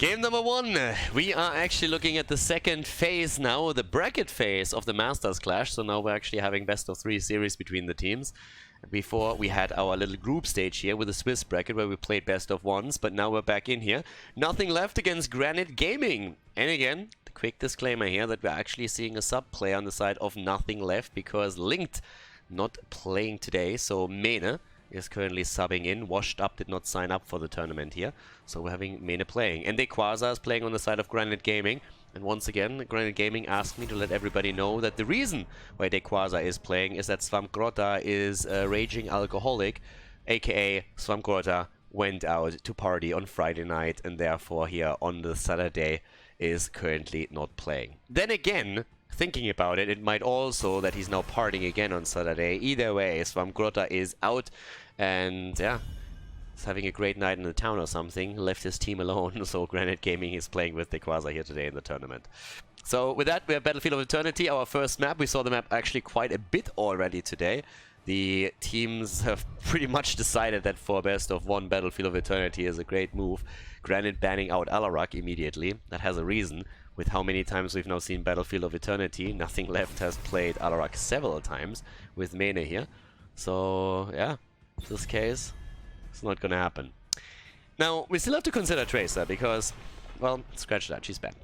Game number 1. We are actually looking at the second phase now, the bracket phase of the Masters Clash. So now we're actually having best of 3 series between the teams. Before we had our little group stage here with the Swiss bracket where we played best of 1s, but now we're back in here. Nothing left against Granit Gaming. And again, the quick disclaimer here that we're actually seeing a sub play on the side of nothing left because Linked not playing today. So Mene is currently subbing in. Washed Up did not sign up for the tournament here. So we're having Mene playing. And Quasar is playing on the side of Granit Gaming. And once again, Granit Gaming asked me to let everybody know that the reason why Quasar is playing is that Svamgrota is a raging alcoholic, aka Svamgrota went out to party on Friday night and therefore here on the Saturday is currently not playing. Then again, thinking about it, it might also that he's now partying again on Saturday. Either way, Svamgrota is out and yeah, he's having a great night in the town or something. Left his team alone, so Granit Gaming is playing with Quasar here today in the tournament. So with that, we have Battlefield of Eternity, our first map. We saw the map actually quite a bit already today. The teams have pretty much decided that for best of 1 Battlefield of Eternity is a great move. Granit banning out Alarak immediately. That has a reason. With how many times we've now seen Battlefield of Eternity, Nothing Left has played Alarak several times with Mene here. So yeah, in this case, it's not gonna happen. Now, we still have to consider Tracer because, well, scratch that, she's bad.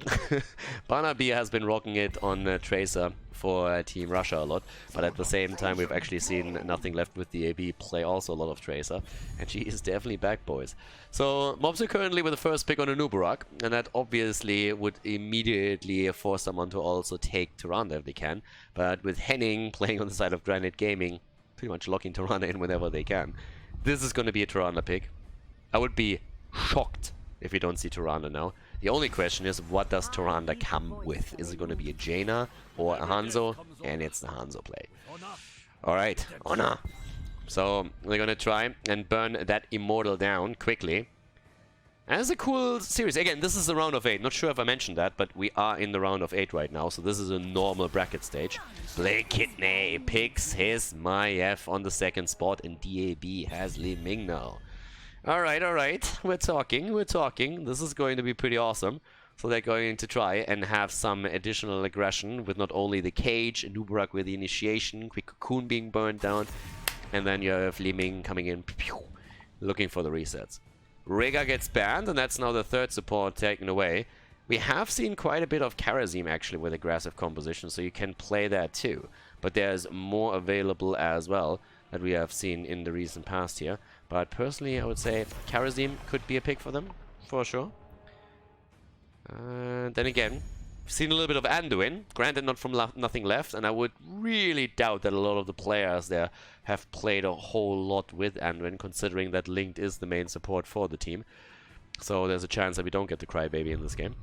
Barnaby has been rocking it on Tracer for Team Russia a lot, but at the same time we've actually seen Nothing Left with the AB play also a lot of Tracer, and she is definitely back, boys. So, Mobs are currently with the first pick on Anubarak, and that obviously would immediately force someone to also take Tyrande if they can, but with Henning playing on the side of Granit Gaming, pretty much locking Tyrande in whenever they can. This is going to be a Tyrande pick. I would be shocked if we don't see Tyrande now. The only question is, what does Tyrande come with? Is it going to be a Jaina or a Hanzo? And it's the Hanzo play. Alright, Honor. So, we're going to try and burn that Immortal down quickly. And it's a cool series. Again, this is a round of 8. Not sure if I mentioned that, but we are in the round of 8 right now. So this is a normal bracket stage. Blakidney picks his Maiev on the 2nd spot, and DAB has Li Ming now. Alright, we're talking. This is going to be pretty awesome. So they're going to try and have some additional aggression with not only the cage, Anubarak with the initiation, Quick Cocoon being burned down, and then you have Li Ming coming in, looking for the resets. Rega gets banned, and that's now the 3rd support taken away. We have seen quite a bit of Karazim actually with aggressive composition, so you can play that too. But there's more available as well that we have seen in the recent past here. But personally, I would say Karazim could be a pick for them, for sure. Then again, we've seen a little bit of Anduin, granted not from Nothing Left, and I would really doubt that a lot of the players there have played a whole lot with Anduin, considering that Linked is the main support for the team. So there's a chance that we don't get the Crybaby in this game.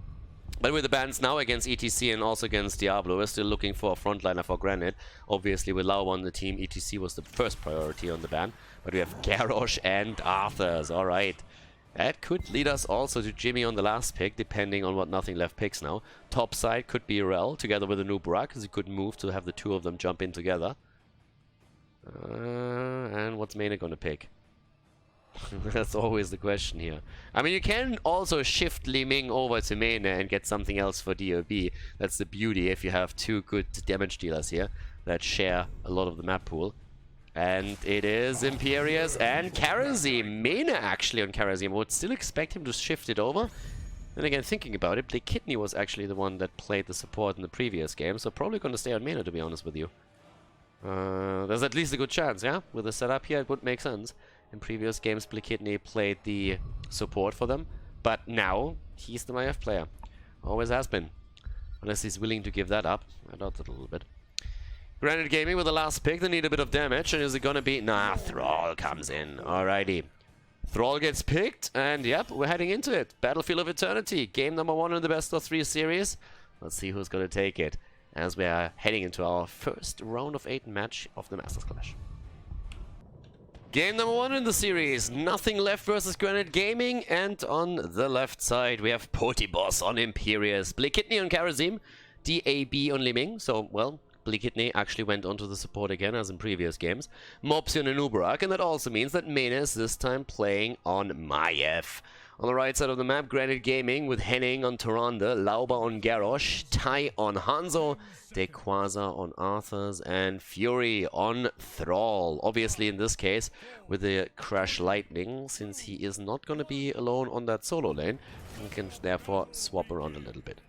But with the bans now against ETC and also against Diablo, we're still looking for a frontliner for Granite. Obviously, with Lau on the team, ETC was the first priority on the ban. But we have Garrosh and Arthurs, alright. That could lead us also to Jimmy on the last pick, depending on what Nothing Left picks now. Top side could be Rel, together with Anubarak, because he could move to have the 2 of them jump in together. And what's Mene gonna pick? That's always the question here. I mean, you can also shift Li Ming over to Mene and get something else for DOB. That's the beauty if you have 2 good damage dealers here that share a lot of the map pool. And it is Imperius and Karazim. Mene actually on Karazim. I would still expect him to shift it over. Then again, thinking about it, Blakidney was actually the one that played the support in the previous game, so probably going to stay on Mene, to be honest with you. There's at least a good chance, yeah? With the setup here, it would make sense. In previous games, Blakidney played the support for them, but now he's the Maiev player. Always has been. Unless he's willing to give that up. I doubt it a little bit. Granit Gaming with the last pick, they need a bit of damage, and is it gonna be... Nah, Thrall comes in. Alrighty. Thrall gets picked, and yep, we're heading into it. Battlefield of Eternity, game number 1 in the best of 3 series. Let's see who's gonna take it, as we are heading into our first round of 8 match of the Masters Clash. Game number 1 in the series, Nothing Left versus Granit Gaming, and on the left side we have Potiboss on Imperius, Blakidney on Karazim, DAB on Li Ming, so, well, Blakidney actually went onto the support again as in previous games, Mopsy on Anubarak, and that also means that Mene is this time playing on Maiev. On the right side of the map, Granit Gaming with Henning on Tyrande, Lauber on Garrosh, Tai on Hanzo, Dequaza on Arthurs, and Fury on Thrall. Obviously, in this case, with the Crash Lightning, since he is not going to be alone on that solo lane, he can therefore swap around a little bit.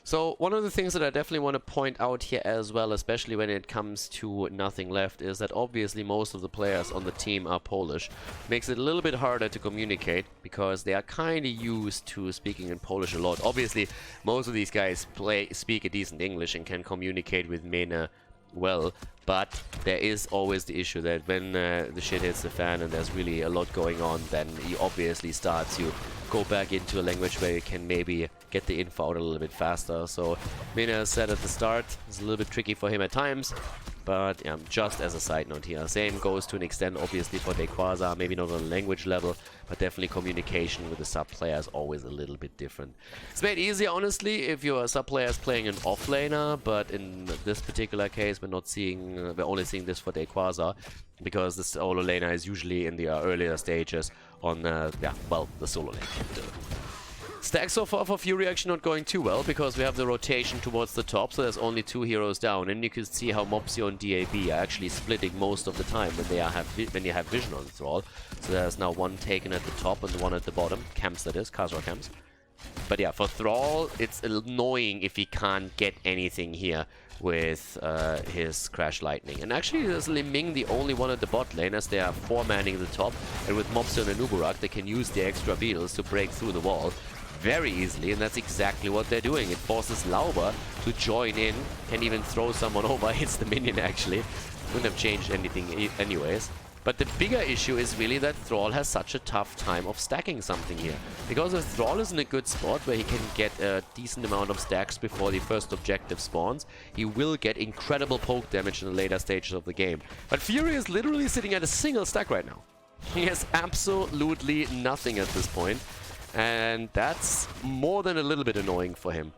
So one of the things that I definitely want to point out here as well, especially when it comes to Nothing Left, is that obviously most of the players on the team are Polish. Makes it a little bit harder to communicate because they are kind of used to speaking in Polish a lot. Obviously, most of these guys speak a decent English and can communicate with Mena well, but there is always the issue that when the shit hits the fan and there's really a lot going on, then he obviously starts to go back into a language where you can maybe get the info out a little bit faster. So Mena said at the start, it's a little bit tricky for him at times, but yeah, just as a side note here. Same goes to an extent obviously for Dequaza, maybe not on a language level, but definitely communication with the sub player is always a little bit different. It's made easier honestly if your sub player is playing an offlaner, but in this particular case we're only seeing this for Dequaza, because the solo laner is usually in the earlier stages on the solo lane. Stack so far for Fury actually not going too well, because we have the rotation towards the top, so there's only 2 heroes down, and you can see how Mopsio and DAB are actually splitting most of the time when you have vision on Thrall. So there's now one taken at the top and one at the bottom, camps that is, Khaldor camps. But yeah, for Thrall, it's annoying if he can't get anything here with his Crash Lightning. And actually, there's Lim Ming the only one at the bot lane, as they are 4-manning the top. And with Mopsio and Anubarak, they can use the extra beetles to break through the wall very easily, and that's exactly what they're doing. It forces Lauber to join in, can even throw someone over, hits the minion actually. Wouldn't have changed anything anyways. But the bigger issue is really that Thrall has such a tough time of stacking something here. Because if Thrall is in a good spot where he can get a decent amount of stacks before the first objective spawns, he will get incredible poke damage in the later stages of the game. But Fury is literally sitting at a single stack right now. He has absolutely nothing at this point. And that's more than a little bit annoying for him.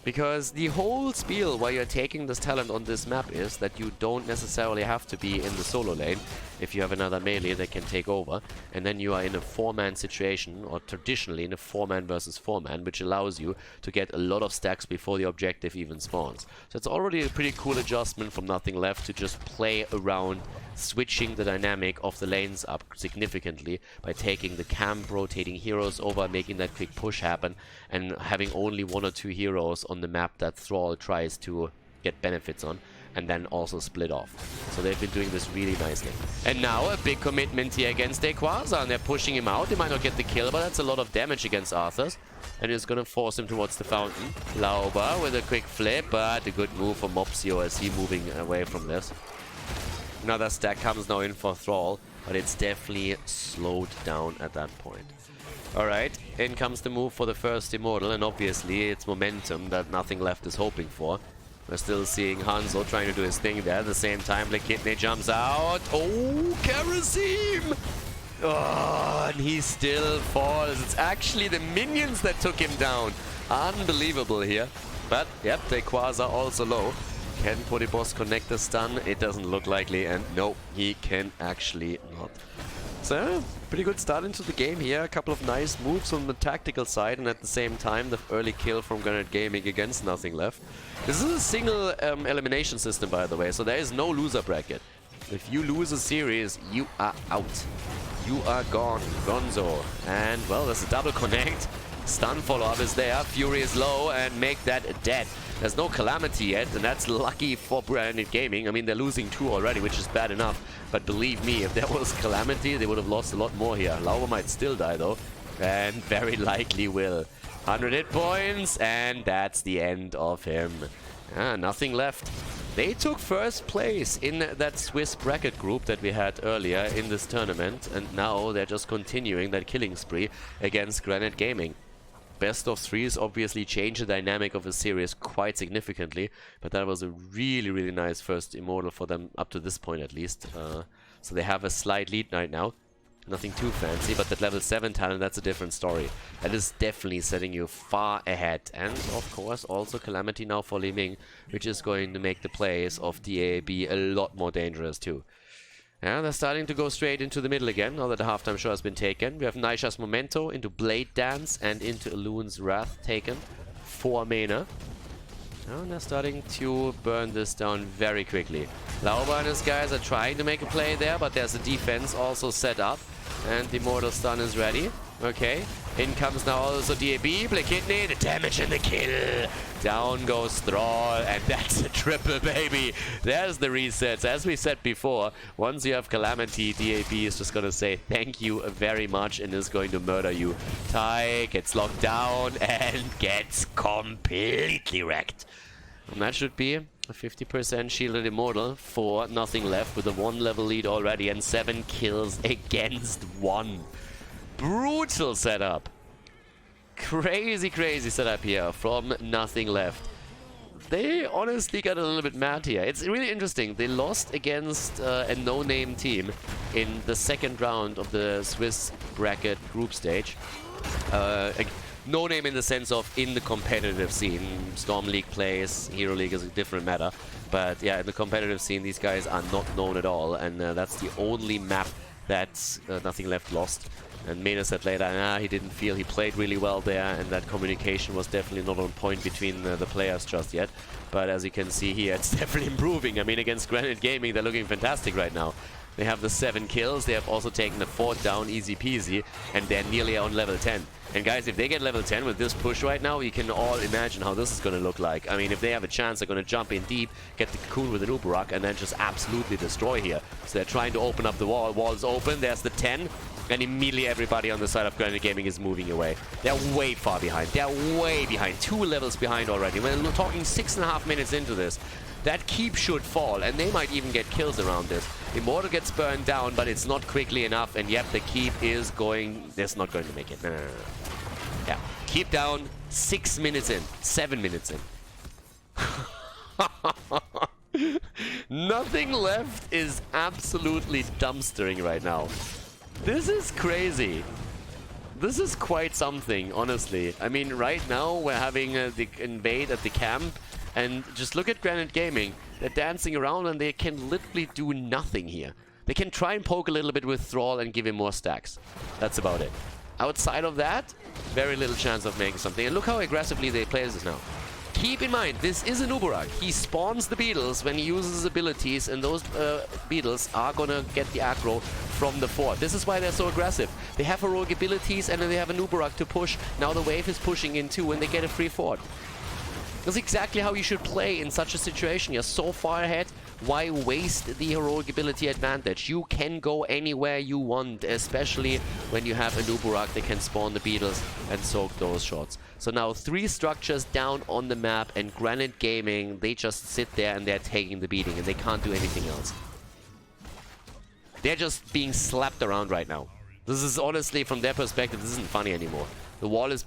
Because the whole spiel while you're taking this talent on this map is that you don't necessarily have to be in the solo lane if you have another melee that can take over, and then you are in a 4-man situation, or traditionally in a 4-man versus 4-man, which allows you to get a lot of stacks before the objective even spawns. So it's already a pretty cool adjustment from Nothing Left to just play around switching the dynamic of the lanes up significantly by taking the camp, rotating heroes over, making that quick push happen, and having only 1 or 2 heroes on the map that Thrall tries to get benefits on, and then also split off. So they've been doing this really nicely. And now a big commitment here against Dequaza, and they're pushing him out. They might not get the kill, but that's a lot of damage against Arthurs, and it's gonna force him towards the fountain. Lauber with a quick flip, but a good move for Mopsio as he moving away from this. Another stack comes now in for Thrall, but it's definitely slowed down at that point. Alright, in comes the move for the first Immortal, and obviously it's momentum that Nothing Left is hoping for. We're still seeing Hanzo trying to do his thing there. At the same time, Lekitne jumps out. Oh, Kerosene! Oh, and he still falls. It's actually the minions that took him down. Unbelievable here. But, yep, Dequaza also low. Can Podibos connect the stun? It doesn't look likely, and no, he can actually not. So, pretty good start into the game here. A couple of nice moves on the tactical side, and at the same time, the early kill from Granit Gaming against Nothing Left. This is a single elimination system, by the way, so there is no loser bracket. If you lose a series, you are out. You are gone, gonzo. And, well, there's a double connect. Stun follow-up is there. Fury is low, and make that dead. There's no Calamity yet, and that's lucky for Granit Gaming. I mean, they're losing 2 already, which is bad enough. But believe me, if there was Calamity, they would have lost a lot more here. Lauber might still die, though, and very likely will. 100 hit points, and that's the end of him. Nothing left. They took first place in that Swiss bracket group that we had earlier in this tournament, and now they're just continuing that killing spree against Granit Gaming. Best of 3s obviously change the dynamic of the series quite significantly, but that was a really, really nice first Immortal for them, up to this point at least. So they have a slight lead right now. Nothing too fancy, but that level 7 talent, that's a different story. That is definitely setting you far ahead. And of course also Calamity now for Li Ming, which is going to make the plays of DAB a lot more dangerous too. Yeah, they're starting to go straight into the middle again, now that the halftime show has been taken. We have Naisha's Memento into Blade Dance and into Elune's Wrath taken. 4 mana. And they're starting to burn this down very quickly. Lauba and his guys are trying to make a play there, but there's a defense also set up. And the Immortal Stun is ready. Okay. In comes now also DAB, Black Kidney, the damage and the kill. Down goes Thrall, and that's a triple, baby. There's the resets. As we said before, once you have Calamity, DAB is just going to say thank you very much and is going to murder you. Tai gets locked down and gets completely wrecked. And that should be a 50% shielded Immortal for nothing left with a 1 level lead already and 7 kills against 1. Brutal setup. Crazy, crazy setup here from nothing left. They honestly got a little bit mad here. It's really interesting. They lost against a no-name team in the second round of the Swiss bracket group stage. No name in the sense of in the competitive scene. Storm League plays, Hero League is a different matter. But yeah, in the competitive scene, these guys are not known at all. And that's the only map that Nothing Left lost. And Mena said later, he didn't feel he played really well there, and that communication was definitely not on point between the players just yet. But as you can see here, it's definitely improving. I mean, against Granit Gaming, they're looking fantastic right now. They have the 7 kills, they have also taken the 4th down, easy peasy, and they're nearly on level 10. And guys, if they get level 10 with this push right now, you can all imagine how this is going to look like. I mean, if they have a chance, they're going to jump in deep, get the cocoon with an Uberak, and then just absolutely destroy here. So they're trying to open up the wall. Wall's open, there's the 10, and immediately everybody on the side of Granit Gaming is moving away. They're way far behind. They're way behind. 2 levels behind already. We're talking 6.5 minutes into this. That keep should fall, and they might even get kills around this. Immortal gets burned down, but it's not quickly enough, and yep, the keep is going... It's not going to make it. No. Yeah, keep down, 6 minutes in, 7 minutes in. Nothing Left is absolutely dumpstering right now. This is crazy. This is quite something, honestly. I mean, right now we're having the invade at the camp, and just look at Granit Gaming. They're dancing around and they can literally do nothing here. They can try and poke a little bit with Thrall and give him more stacks. That's about it. Outside of that, very little chance of making something. And look how aggressively they play this now. Keep in mind, this is an Uberak. He spawns the beetles when he uses his abilities, and those beetles are gonna get the aggro from the fort. This is why they're so aggressive. They have heroic abilities and then they have an Uberak to push. Now the wave is pushing in too and they get a free fort. That's exactly how you should play in such a situation. You're so far ahead. Why waste the heroic ability advantage? You can go anywhere you want, especially when you have an Uberak that can spawn the beetles and soak those shots. So now 3 structures down on the map, and Granit Gaming, they just sit there and they're taking the beating and they can't do anything else. They're just being slapped around right now. This is honestly, from their perspective, this isn't funny anymore. The wall is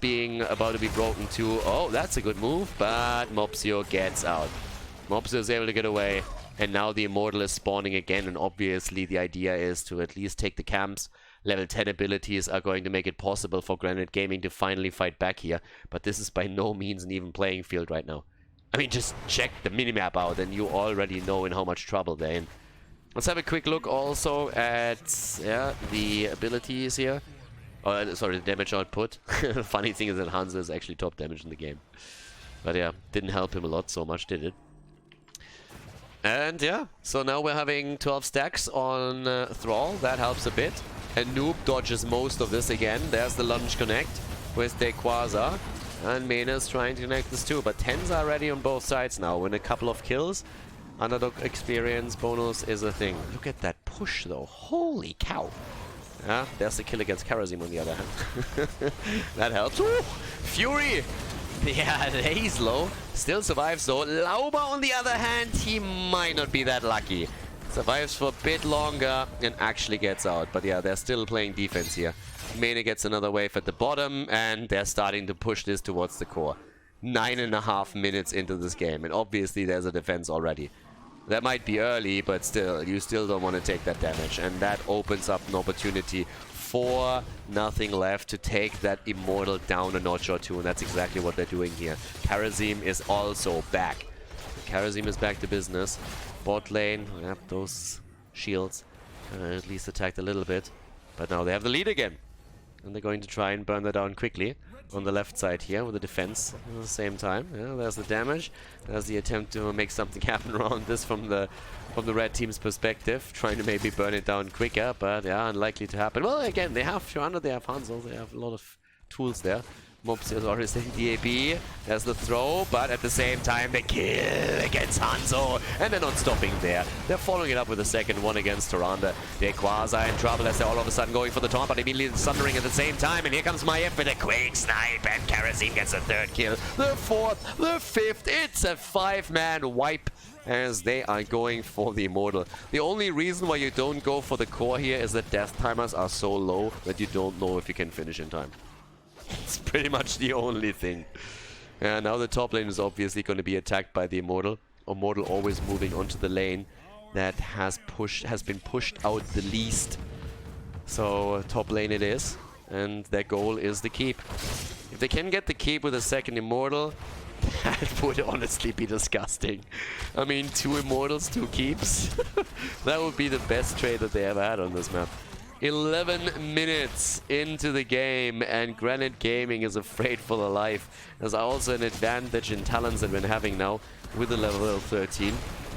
about to be broken too. Oh, that's a good move, but Mopsio gets out. Mopsio is able to get away, and now the Immortal is spawning again, and obviously the idea is to at least take the camps. Level 10 abilities are going to make it possible for Granit Gaming to finally fight back here, but this is by no means an even playing field right now. I mean, just check the minimap out and you already know in how much trouble they're in. Let's have a quick look also at the abilities here. Oh, sorry, the damage output. The funny thing is that Hansa is actually top damage in the game. But yeah, didn't help him a lot so much, did it? And yeah, so now we're having 12 stacks on Thrall. That helps a bit. And Noob dodges most of this again. There's the lunge connect with the Quasar. And Mena's trying to connect this too. But 10s are ready on both sides now. With a couple of kills, underdog experience bonus is a thing. Look at that push though. Holy cow. Yeah, there's the kill against Karazim on the other hand. That helps. Ooh, Fury! Yeah, he's low. Still survives though. Lauba on the other hand, he might not be that lucky. Survives for a bit longer and actually gets out. But yeah, they're still playing defense here. Mene gets another wave at the bottom and they're starting to push this towards the core. 9.5 minutes into this game, and obviously there's a defense already. That might be early, but still, you still don't want to take that damage. And that opens up an opportunity for Nothing Left to take that Immortal down a notch or two. And that's exactly what they're doing here. Karazim is also back. Karazim is back to business. Bot lane, yep, those shields. At least attacked a little bit. But now they have the lead again. And they're going to try and burn that down quickly on the left side here with the defense at the same time. Yeah, there's the damage. There's the attempt to make something happen around this from the red team's perspective, trying to maybe burn it down quicker, but yeah, unlikely to happen. Well, again, they have Shuranda, they have Hanzo, they have a lot of tools there. Mopsy is already saying DAB. There's the throw, but at the same time, the kill against Hanzo. And they're not stopping there. They're following it up with a second one against Tyrande. Quasar in trouble as they're all of a sudden going for the taunt, but immediately sundering at the same time. And here comes Maiev with a quick snipe, and Kharazim gets the third kill. The fourth, the fifth. It's a 5-man wipe as they are going for the Immortal. The only reason why you don't go for the core here is that death timers are so low that you don't know if you can finish in time. It's pretty much the only thing. And now the top lane is obviously going to be attacked by the Immortal. Immortal always moving onto the lane that has been pushed out the least. So top lane it is, and their goal is the keep. If they can get the keep with a second Immortal, that would honestly be disgusting. I mean, 2 Immortals, 2 keeps. That would be the best trade that they ever had on this map. 11 minutes into the game, and Granit Gaming is afraid for their life. There's also an advantage in talents that we're having now with the level 13.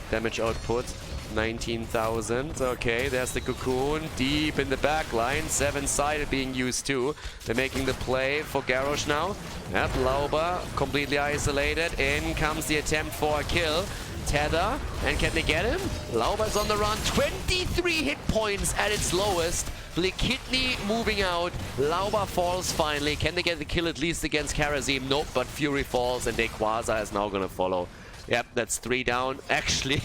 Damage output, 19,000. Okay, there's the Cocoon deep in the back line. 7-sided being used too. They're making the play for Garrosh now. Yep, Lauber completely isolated. In comes the attempt for a kill. Tether, and can they get him? Lauber's on the run, 23 hit points at its lowest. Kidney moving out. Lauber falls finally. Can they get the kill at least against Kharazim? Nope, but Fury falls, and Quasar is now gonna follow. Yep, that's 3 down. Actually,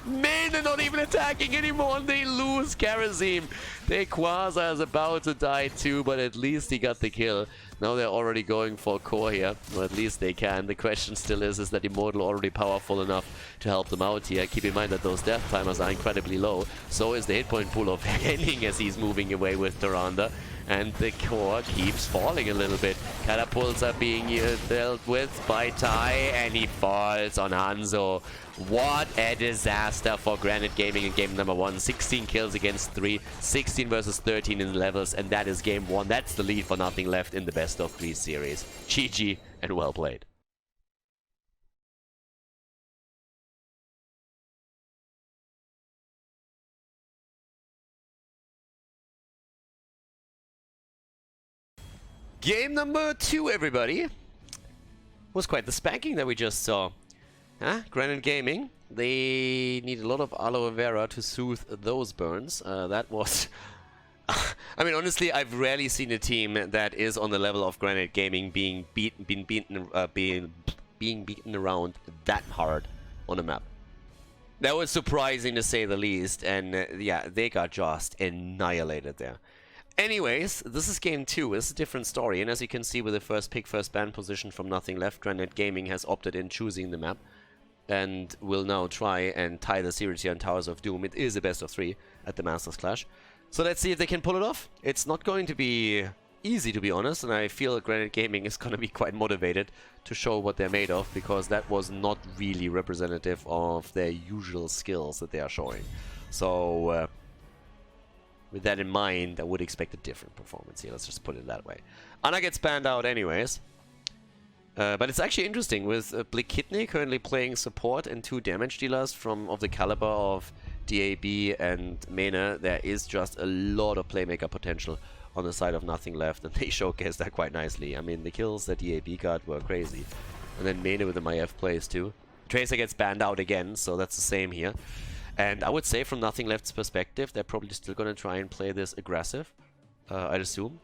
man, they're not even attacking anymore, and they lose Kharazim. Quasar is about to die too, but at least he got the kill. Now they're already going for core here, or at least they can. The question still is that Immortal already powerful enough to help them out here? Keep in mind that those death timers are incredibly low. So is the hit point pool of Henning as he's moving away with Tyrande. And the core keeps falling a little bit. Catapults are being dealt with by Tai, and he falls on Hanzo. What a disaster for Granit Gaming in game number 1. 16 kills against 3, 16 versus 13 in levels, and that is game 1. That's the lead for nothing left in the best of 3 series. GG and well played. Game number 2, everybody. Was quite the spanking that we just saw. Huh? Granit Gaming, they need a lot of aloe vera to soothe those burns. That was... I mean, honestly, I've rarely seen a team that is on the level of Granit Gaming being beaten around that hard on a map. That was surprising to say the least, and yeah, they got just annihilated there. Anyways, this is game 2. It's a different story, and as you can see with the first pick, first ban position from nothing left, Granit Gaming has opted in choosing the map and will now try and tie the series here on Towers of Doom. It is a best of 3 at the Masters Clash. So let's see if they can pull it off. It's not going to be easy, to be honest, and I feel Granit Gaming is going to be quite motivated to show what they're made of, because that was not really representative of their usual skills that they are showing. So... with that in mind, I would expect a different performance here. Let's just put it that way. Anna gets banned out anyways. But it's actually interesting with Kidney currently playing support and 2 damage dealers of the caliber of DAB and Mena. There is just a lot of playmaker potential on the side of nothing left, and they showcased that quite nicely. I mean, the kills that DAB got were crazy. And then Mena with the Maiev plays too. Tracer gets banned out again, so that's the same here. And I would say from Nothing Left's perspective, they're probably still going to try and play this aggressive, I'd assume.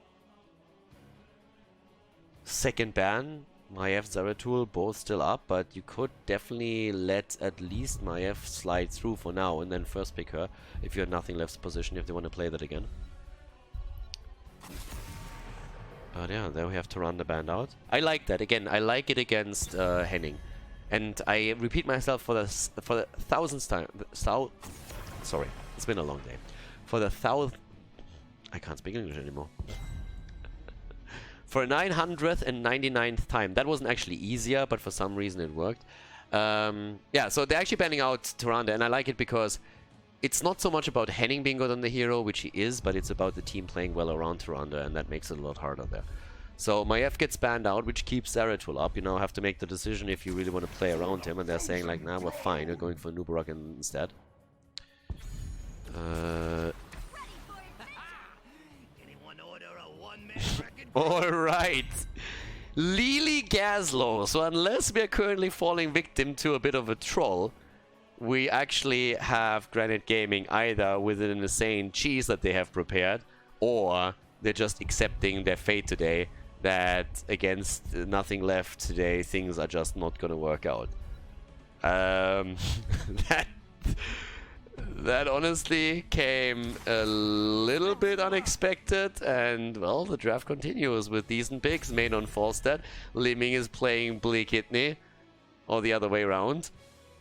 Second ban, Maiev, Zeratul, both still up, but you could definitely let at least Maiev slide through for now, and then first pick her if you're in Nothing Left's position, if they want to play that again. But yeah, there we have Tyrande banned out. I like that. Again, I like it against Henning. And I repeat myself for the 1000th time. Sorry, it's been a long day. For the 1000th... I can't speak English anymore. For 999th time. That wasn't actually easier, but for some reason it worked. Yeah, so they're actually banning out Tyrande, and I like it because it's not so much about Henning being good on the hero, which he is, but it's about the team playing well around Tyrande, and that makes it a lot harder there. So Maiev gets banned out, which keeps Zeratul up. You now have to make the decision if you really want to play around him, and they're saying like, nah, we're fine, we're going for Nubarak instead. Alright. Lily Gazlo. So unless we are currently falling victim to a bit of a troll, we actually have Granit Gaming either with an insane cheese that they have prepared, or they're just accepting their fate today, that against nothing left today, things are just not going to work out. That honestly came a little bit unexpected, and well, the draft continues with decent picks. Main on Falstad. Liming is playing Bleak Kidney, or the other way around.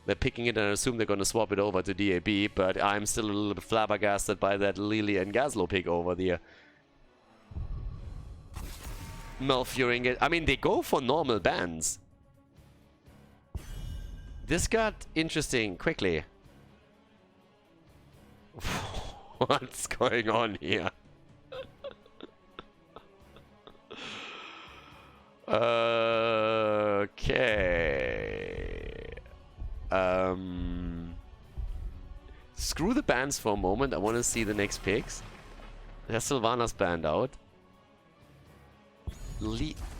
They're picking it, and I assume they're going to swap it over to DAB, but I'm still a little bit flabbergasted by that Lily and Gazlo pick over there. Malfuring it. I mean, they go for normal bans. This got interesting quickly. What's going on here? Okay. Screw the bans for a moment. I want to see the next picks. There's Sylvanas banned out.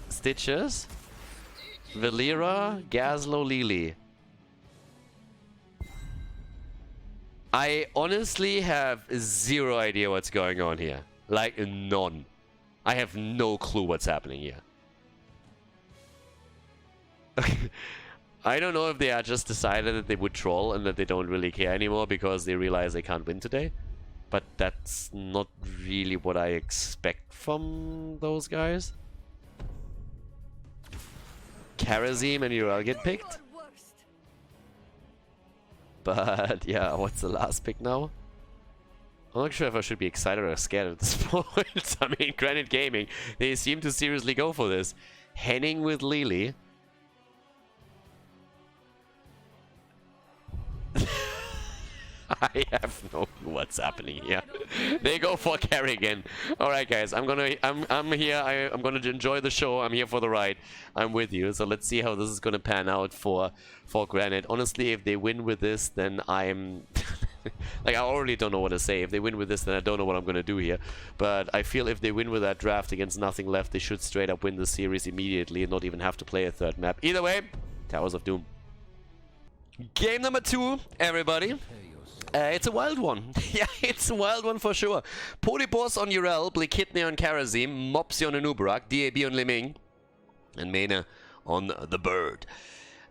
Stitches. Valera, Gazlo, Lily. I honestly have zero idea what's going on here. Like, none. I have no clue what's happening here. I don't know if they are just decided that they would troll and that they don't really care anymore because they realize they can't win today. But that's not really what I expect from those guys. Karazim and Ural get picked. But yeah, what's the last pick now? I'm not sure if I should be excited or scared at this point. I mean, Granit Gaming, they seem to seriously go for this. Henning with Lily. I have no clue what's happening here. They go for Kerrigan. All right, guys, I'm here. I'm gonna enjoy the show. I'm here for the ride. I'm with you. So let's see how this is gonna pan out for Granite. Honestly, if they win with this, then I'm like, I already don't know what to say. If they win with this, then I don't know what I'm gonna do here. But I feel if they win with that draft against nothing left, they should straight up win the series immediately and not even have to play a third map. Either way, Towers of Doom. Game number 2, everybody. It's a wild one. Yeah, it's a wild one for sure. Podipos on Urel, Blikitne on Karazim, Mopsy on Anubarak, DAB on Liming, and Mena on the Bird.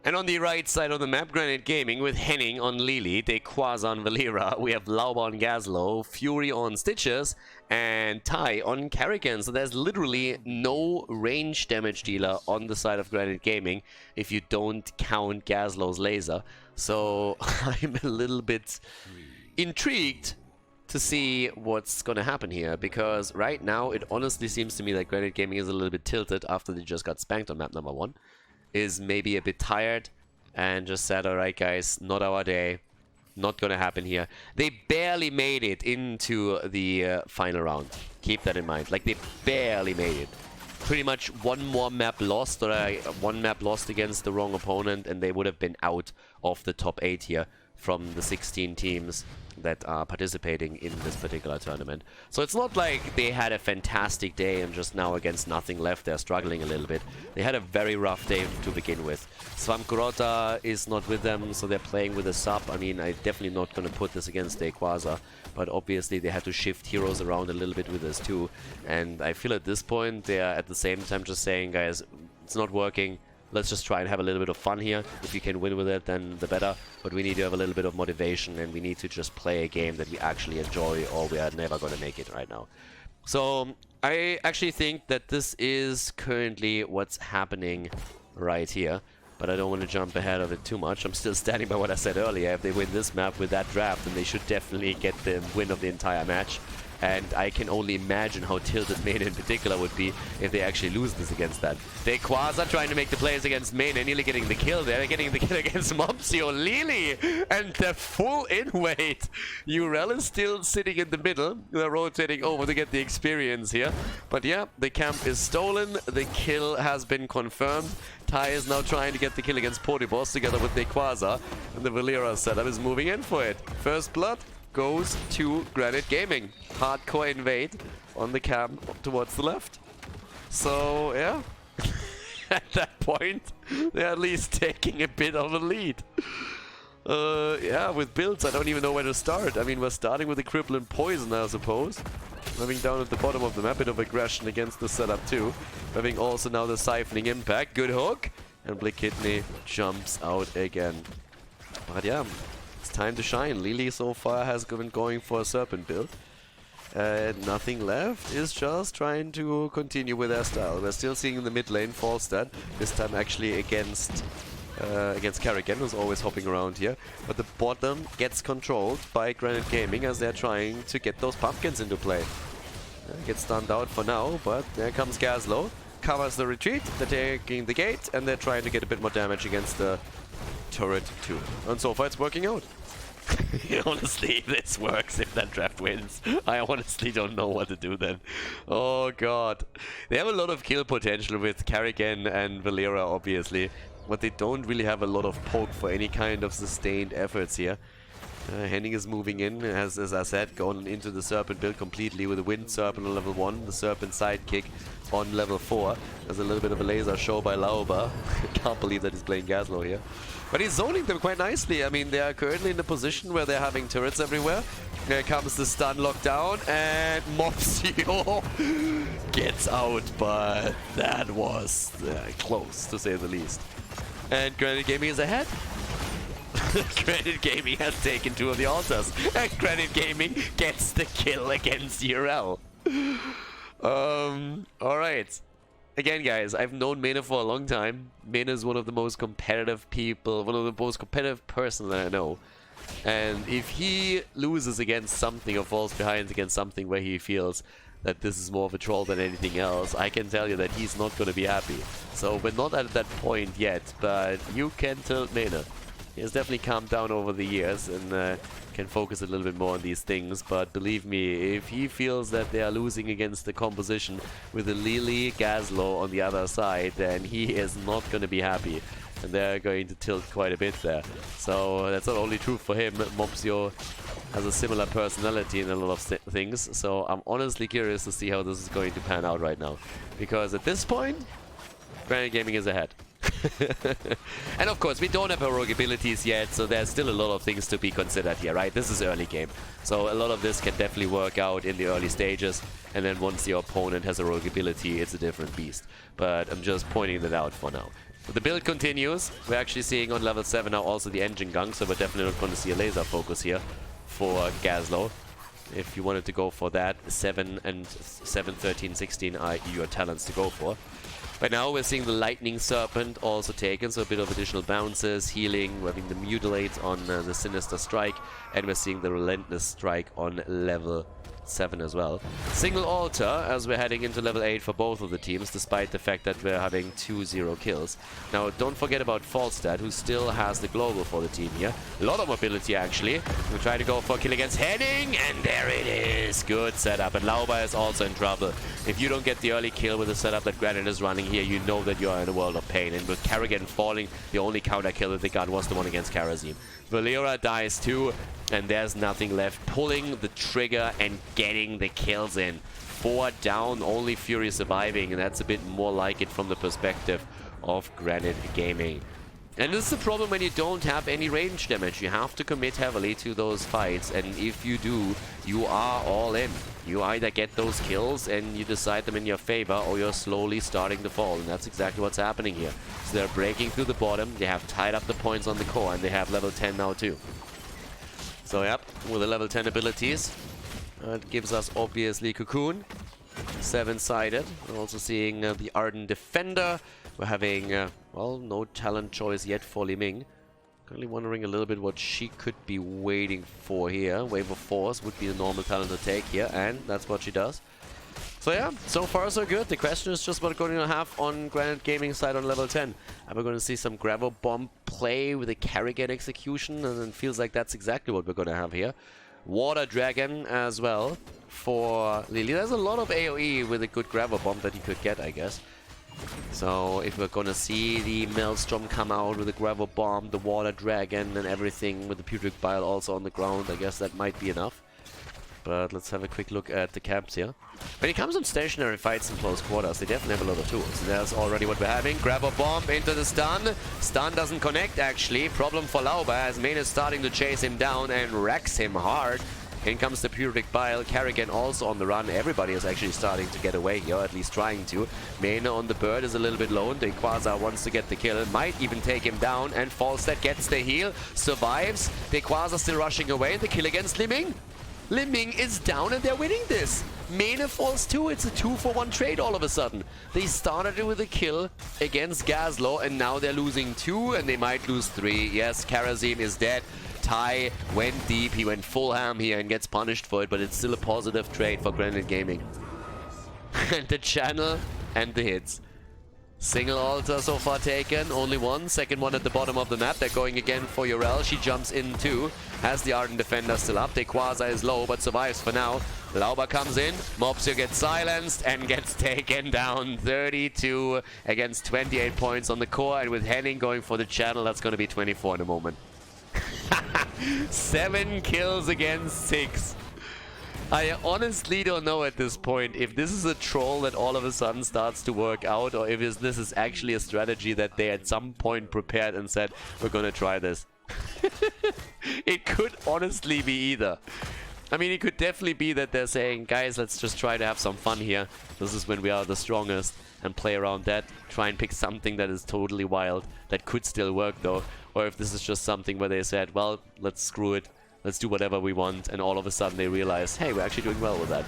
And on the right side of the map, Granit Gaming with Henning on Lily, Dequaz on Valera. We have Lauba on Gazlo, Fury on Stitches, and Tai on Karrigan. So there's literally no range damage dealer on the side of Granit Gaming if you don't count Gazlo's laser. So I'm a little bit intrigued to see what's gonna happen here, because right now it honestly seems to me that Granit Gaming is a little bit tilted after they just got spanked on map number 1. Is maybe a bit tired and just said, alright guys, not our day, not gonna happen here. They barely made it into the final round. Keep that in mind. Like, they barely made it. Pretty much one more map lost, or one map lost against the wrong opponent, and they would have been out of the top 8 here from the 16 teams that are participating in this particular tournament. So it's not like they had a fantastic day and just now against nothing left they're struggling a little bit. They had a very rough day to begin with. Svamkurota is not with them, so they're playing with a sub. I mean, I'm definitely not going to put this against Dequaza, but obviously they had to shift heroes around a little bit with this too. And I feel at this point they're at the same time just saying, guys, it's not working. Let's just try and have a little bit of fun here. If you can win with it, then the better. But we need to have a little bit of motivation, and we need to just play a game that we actually enjoy, or we are never going to make it right now. So I actually think that this is currently what's happening right here. But I don't want to jump ahead of it too much. I'm still standing by what I said earlier. If they win this map with that draft, then they should definitely get the win of the entire match. And I can only imagine how tilted Mane in particular would be if they actually lose this against that. They Quasar trying to make the plays against Mane and nearly getting the kill there. They're getting the kill against Mopsio, Lily, and the full in-weight. Urel is still sitting in the middle. They're rotating over to get the experience here. But yeah, the camp is stolen. The kill has been confirmed. Ty is now trying to get the kill against Portibos together with the Quasar. And the Valera setup is moving in for it. First blood goes to Granit Gaming. Hardcore invade on the camp towards the left. So, yeah. At that point, they're at least taking a bit of a lead. Yeah, with builds, I don't even know where to start. I mean, we're starting with the Cripple and Poison, I suppose. Having down at the bottom of the map, a bit of aggression against the setup too. Having also now the Siphoning Impact. Good hook. And Blick Kidney jumps out again. But yeah, it's time to shine. Lily so far has been going for a Serpent build. Nothing left is just trying to continue with their style. We're still seeing in the mid lane Falstad, this time actually against Kerrigan, who's always hopping around here. But the bottom gets controlled by Granit Gaming as they're trying to get those pumpkins into play. Gets stunned out for now, but there comes Gazlo. Covers the retreat, they're taking the gate, and they're trying to get a bit more damage against the turret too. And so far it's working out. Honestly, this works if that draft wins. I honestly don't know what to do then. Oh god. They have a lot of kill potential with Kerrigan and Valera, obviously. But they don't really have a lot of poke for any kind of sustained efforts here. Henning is moving in, as I said, going into the Serpent build completely with the Wind Serpent on level 1, the Serpent sidekick on level 4. There's a little bit of a laser show by Lauba. Can't believe that he's playing Gazlo here. But he's zoning them quite nicely. I mean, they are currently in a position where they're having turrets everywhere. Here comes the stun lockdown, and Mopsio gets out, but that was close, to say the least. And Granit Gaming is ahead. Granit Gaming has taken 2 of the altars, and Granit Gaming gets the kill against URL. Alright. Again, guys, I've known Mena for a long time. Mena is one of the most competitive people, one of the most competitive person that I know. And if he loses against something or falls behind against something where he feels that this is more of a troll than anything else, I can tell you that he's not going to be happy. So we're not at that point yet, but you can tell Mena. He has definitely calmed down over the years and can focus a little bit more on these things. But believe me, if he feels that they are losing against the composition with a Lily Gazlo on the other side, then he is not going to be happy. And they're going to tilt quite a bit there. So that's not only true for him. Mopsio has a similar personality in a lot of things. So I'm honestly curious to see how this is going to pan out right now. Because at this point, Granit Gaming is ahead. And of course, we don't have heroic abilities yet, so there's still a lot of things to be considered here, right? This is early game, so a lot of this can definitely work out in the early stages, and then once your opponent has a heroic ability, it's a different beast. But I'm just pointing that out for now. But the build continues. We're actually seeing on level 7 now also the engine gung, so we're definitely not going to see a laser focus here for Gazlo. If you wanted to go for that, 7 and 7, 13, 16 are your talents to go for. But now we're seeing the Lightning Serpent also taken, so a bit of additional bounces, healing, we're having the Mutilate on the Sinister Strike, and we're seeing the Relentless Strike on level 7 as well. Single altar as we're heading into level 8 for both of the teams, despite the fact that we're having 2-0 kills. Now, don't forget about Falstad, who still has the global for the team here. A lot of mobility, actually. We try to go for a kill against Henning, and there it is. Good setup, and Lauba is also in trouble. If you don't get the early kill with the setup that Granite is running here, you know that you are in a world of pain. And with Kerrigan falling, the only counter kill that they got was the one against Karazim. Valera dies too, and there's nothing left. Pulling the trigger and getting the kills in. 4 down, only Fury surviving, and that's a bit more like it from the perspective of Granit Gaming. And this is the problem when you don't have any range damage. You have to commit heavily to those fights, and if you do, you are all in. You either get those kills and you decide them in your favor, or you're slowly starting to fall, and that's exactly what's happening here. So they're breaking through the bottom, they have tied up the points on the core, and they have level 10 now too. So yep, with the level 10 abilities, it gives us obviously Cocoon, 7-sided. We're also seeing the Ardent Defender. We're having, well, no talent choice yet for Li Ming. Currently wondering a little bit what she could be waiting for here. Wave of Force would be the normal talent to take here, and that's what she does. So yeah, so far so good. The question is just what we're going to have on Granite Gaming side on level 10. Are we going to see some Gravel Bomb play with a Carrigan execution? And it feels like that's exactly what we're going to have here. Water Dragon as well for Lily. There's a lot of AoE with a good Gravel Bomb that he could get, I guess. So if we're gonna see the Maelstrom come out with the Gravel Bomb, the Water Dragon and everything with the Putrid Bile also on the ground, I guess that might be enough. But let's have a quick look at the camps here. When it comes on stationary fights in close quarters, they definitely have a lot of tools. There's already what we're having. Gravel Bomb into the stun. Stun doesn't connect actually. Problem for Lauba as Main is starting to chase him down and wrecks him hard. In comes the Putrid Bile, Carrigan also on the run. Everybody is actually starting to get away here, at least trying to. Mena on the bird is a little bit lone. The Quasar wants to get the kill, might even take him down, and Falstad gets the heal, survives. The Quasar still rushing away, the kill against Liming. Liming is down and they're winning this. Mena falls too, it's a 2-for-1 trade all of a sudden. They started with a kill against Gazlo and now they're losing 2 and they might lose 3. Yes, Karazim is dead. Tai went deep, he went full ham here and gets punished for it, but it's still a positive trade for Granit Gaming. And the channel and the hits. Single altar so far taken, only one. Second one at the bottom of the map. They're going again for Urel. She jumps in too. Has the Ardent Defender still up. Quasar is low but survives for now. Lauba comes in. Mopsio gets silenced and gets taken down. 32 against 28 points on the core. And with Henning going for the channel, that's going to be 24 in a moment. 7 kills against 6. I honestly don't know at this point if this is a troll that all of a sudden starts to work out or if this is actually a strategy that they at some point prepared and said, we're gonna try this. It could honestly be either. I mean, it could definitely be that they're saying, guys, let's just try to have some fun here. This is when we are the strongest and play around that. Try and pick something that is totally wild that could still work though. Or if this is just something where they said, well, let's screw it. Let's do whatever we want, and all of a sudden they realize, hey, we're actually doing well with that.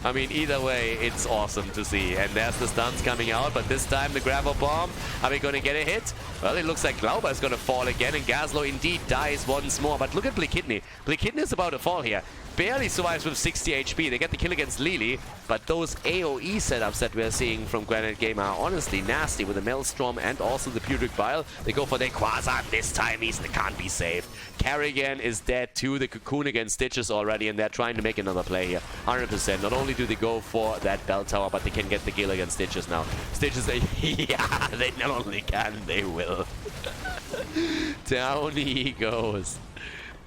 I mean, either way, it's awesome to see. And there's the stuns coming out, but this time the Gravel Bomb. Are we going to get a hit? Well, it looks like Glauber is going to fall again, and Gazlo indeed dies once more. But look at Blikidny. Blikidny is about to fall here. Barely survives with 60 HP. They get the kill against Lili, but those AoE setups that we're seeing from Granite Game are honestly nasty with the Maelstrom and also the Putrid Bile. They go for the Quasar. This time he can't be saved. Carrigan is dead too. The Cocoon against Stitches already, and they're trying to make another play here. 100%. Not only do they go for that bell tower, but they can get the kill against Stitches now. Stitches, yeah, they not only can, they will. Down he goes.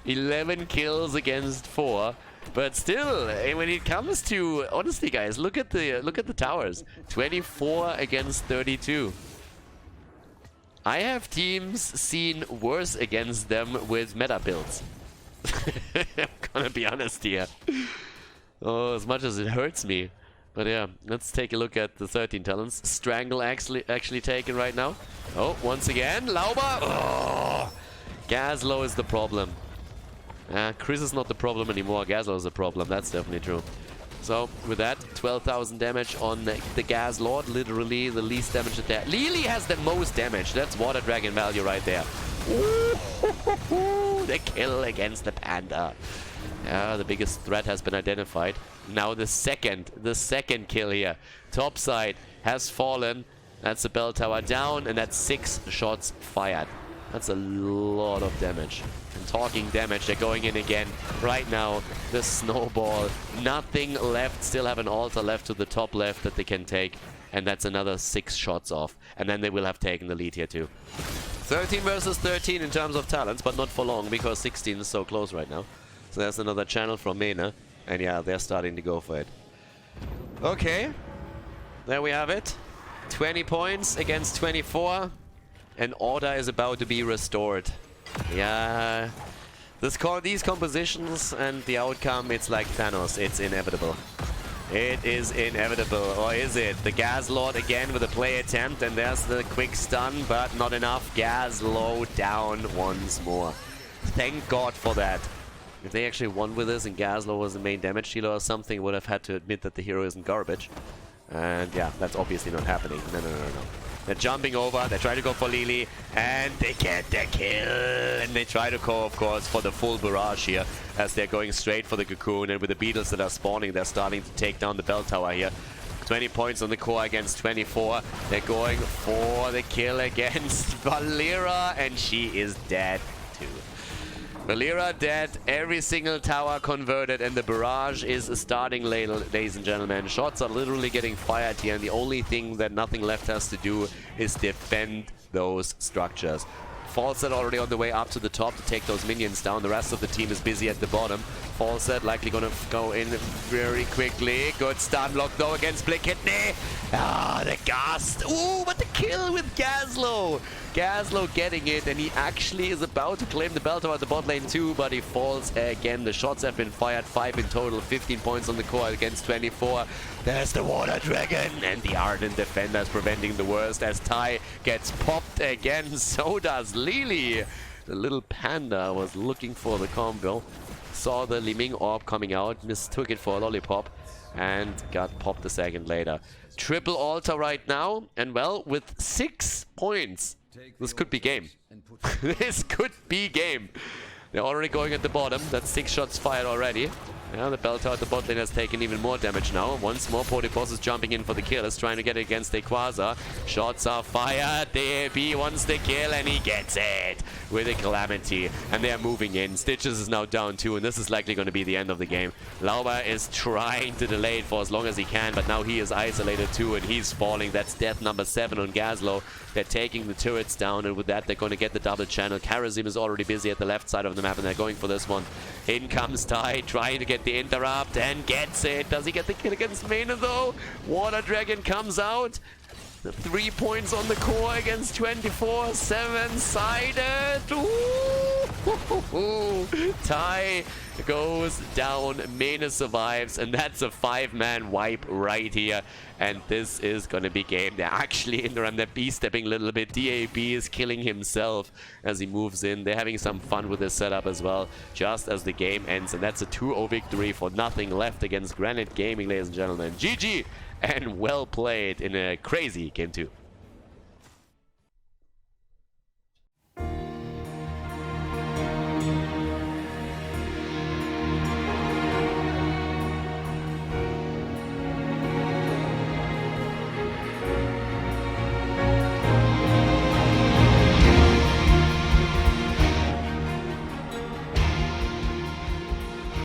11 kills against 4, but still, when it comes to, honestly, guys, look at the towers. 24 against 32. I have teams seen worse against them with meta builds. I'm gonna be honest here. Oh, as much as it hurts me. But yeah, let's take a look at the 13 talents. Strangle actually taken right now. Oh, once again, Lauba. Oh, Gazlo is the problem. Chris is not the problem anymore. Gazlo is the problem. That's definitely true. So with that, 12,000 damage on the Gas Lord. Literally the least damage there. Lili has the most damage. That's Water Dragon value right there. Ooh, the kill against the Panda. Yeah, the biggest threat has been identified. Now the second kill here. Topside has fallen. That's the bell tower down, and that's 6 shots fired. That's a lot of damage. And talking damage, they're going in again. Right now, the snowball. Nothing left. Still have an altar left to the top left that they can take. And that's another 6 shots off. And then they will have taken the lead here too. 13 versus 13 in terms of talents, but not for long because 16 is so close right now. So there's another channel from Mena. And yeah, they're starting to go for it. Okay. There we have it. 20 points against 24. And order is about to be restored. Yeah. These compositions and the outcome, it's like Thanos. It's inevitable. It is inevitable. Or is it? The Gas Lord again with a play attempt. And there's the quick stun, but not enough. Gazlo down once more. Thank God for that. If they actually won with this and Gazlo was the main damage dealer or something, would have had to admit that the hero isn't garbage. And yeah, that's obviously not happening. No. They're jumping over, they try to go for Lily, and they get the kill. And they try to go, of course, for the full barrage here, as they're going straight for the Cocoon. And with the beetles that are spawning, they're starting to take down the bell tower here. 20 points on the core against 24. They're going for the kill against Valera, and she is dead too. Valera dead, every single tower converted, and the barrage is starting, ladies and gentlemen. Shots are literally getting fired here, and the only thing that nothing left has to do is defend those structures. Fawcett already on the way up to the top to take those minions down. The rest of the team is busy at the bottom. Fawcett likely gonna go in very quickly. Good stun block though against Blickitney. Ah, the Gast. Ooh, but the kill with Gaslow. Gaslow getting it, and he actually is about to claim the bell tower at the bot lane too, but he falls again. The shots have been fired, 5 in total, 15 points on the core against 24. There's the Water Dragon, and the Ardent Defenders preventing the worst as Tai gets popped again. So does Lily. The little panda was looking for the combo, saw the Li Ming orb coming out, mistook it for a lollipop, and got popped a second later. Triple altar right now, and well, with 6 points, this could be game. This could be game. They're already going at the bottom. That's 6 shots fired already. Yeah, the bell tower at the bot lane has taken even more damage now. Once more, Polyboss is jumping in for the kill. Is trying to get it against Equaza. Shots are fired. DAB wants the kill, and he gets it with a Calamity. And they are moving in. Stitches is now down too, and this is likely going to be the end of the game. Lauber is trying to delay it for as long as he can, but now he is isolated too, and he's falling. That's death number 7 on Gaslow. They're taking the turrets down, and with that, they're going to get the double channel. Karazim is already busy at the left side of the map, and they're going for this one. In comes Tai, trying to get the interrupt, and gets it. Does he get the kill against Mena though? Water Dragon comes out. The 3 points on the core against 24, 7-sided. Tai goes down, Mena survives, and that's a 5-man wipe right here. And this is gonna be game. They're actually in the run, they're B-stepping a little bit. DAB is killing himself as he moves in. They're having some fun with this setup as well, just as the game ends. And that's a 2-0 victory for nothing left against Granit Gaming, ladies and gentlemen. GG! And well played in a crazy game 2.